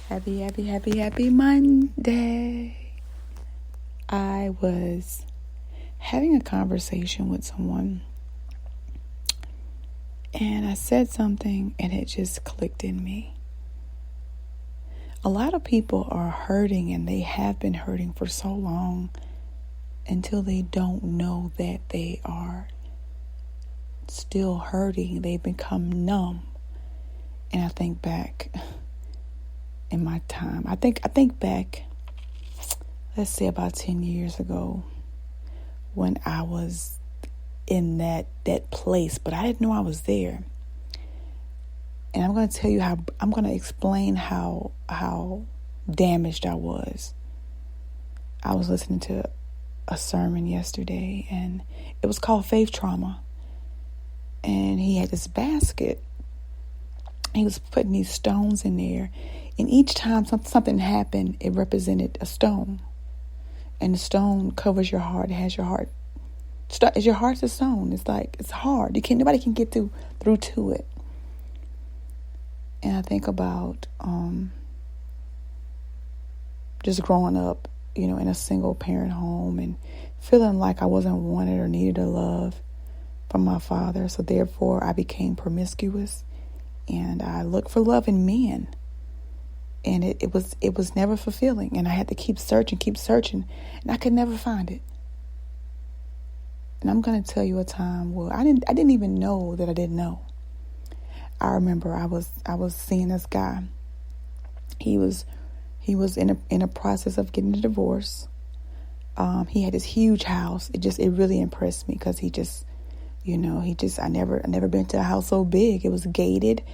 Happy Monday. I was having a conversation with someone and I said something and it just clicked in me. A lot of people are hurting and they have been hurting for so long until they don't know that they are still hurting. They become numb. And I think back in my time. I think back, let's say about 10 years ago when I was in that place, but I didn't know I was there. And I'm going to tell you I'm going to explain how damaged I was. I was listening to a sermon yesterday and it was called Faith Trauma. And he had this basket. He was putting these stones in there. And each time something happened, it represented a stone. And the stone covers your heart. It has your heart. Your heart's a stone. It's hard. Nobody can get through to it. And I think about just growing up, in a single parent home and feeling like I wasn't wanted or needed a love from my father. So therefore I became promiscuous and I looked for love in men. And it was never fulfilling. And I had to keep searching. And I could never find it. And I'm going to tell you a time where I didn't even know that I didn't know. I remember I was seeing this guy. He was in a process of getting a divorce. He had this huge house. It really impressed me because I never been to a house so big. It was gated.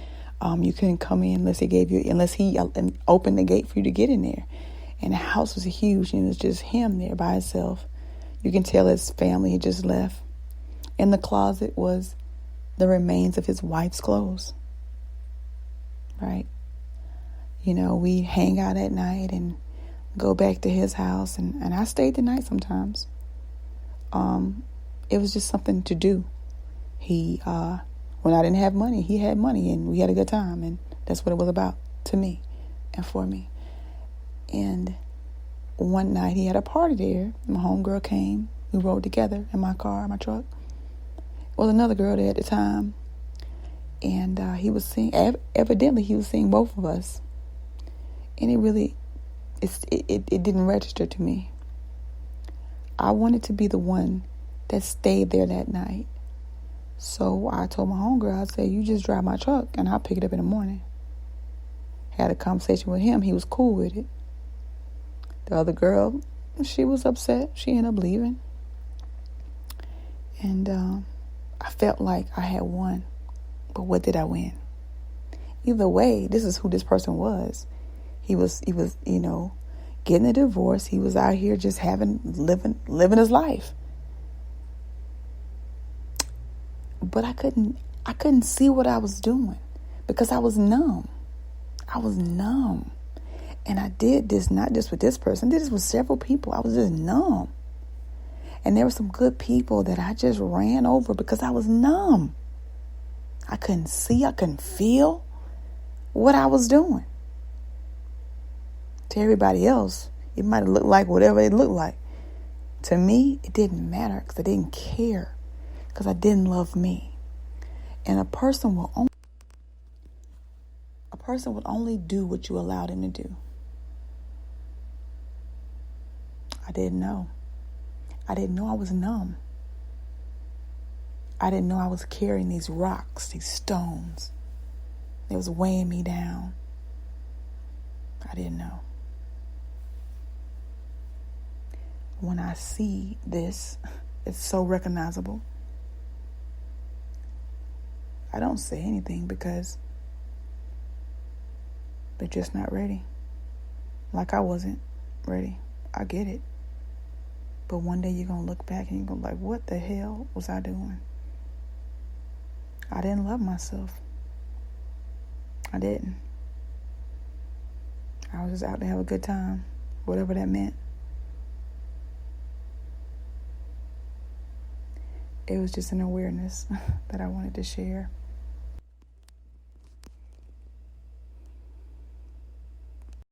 You couldn't come in unless he opened the gate for you to get in there. And the house was huge and it was just him there by himself. You can tell his family had just left. In the closet was the remains of his wife's clothes. Right? We'd hang out at night and go back to his house and I stayed the night sometimes. It was just something to do. When I didn't have money, he had money and we had a good time. And that's what it was about to me and for me. And one night he had a party there. My homegirl came. We rode together in my truck. There was another girl there at the time. And he was seeing, evidently he was seeing both of us. And it didn't register to me. I wanted to be the one that stayed there that night. So I told my homegirl, I said, you just drive my truck and I'll pick it up in the morning. Had a conversation with him. He was cool with it. The other girl, she was upset. She ended up leaving. And I felt like I had won. But what did I win? Either way, this is who this person was. He was, getting a divorce. He was out here just living his life. But I couldn't see what I was doing because I was numb. And I did this not just with this person. I did this with several people. I was just numb. And there were some good people that I just ran over because I was numb. I couldn't see. I couldn't feel what I was doing. To everybody else, it might have looked like whatever it looked like. To me, it didn't matter because I didn't care. Because I didn't love me. And a person will only do what you allowed him to do. I didn't know. I didn't know I was numb. I didn't know I was carrying these rocks, these stones. It was weighing me down. I didn't know. When I see this, it's so recognizable. I don't say anything because they're just not ready. Like I wasn't ready. I get it. But one day you're going to look back and you're going to be like, what the hell was I doing? I didn't love myself. I didn't. I was just out to have a good time, whatever that meant. It was just an awareness that I wanted to share.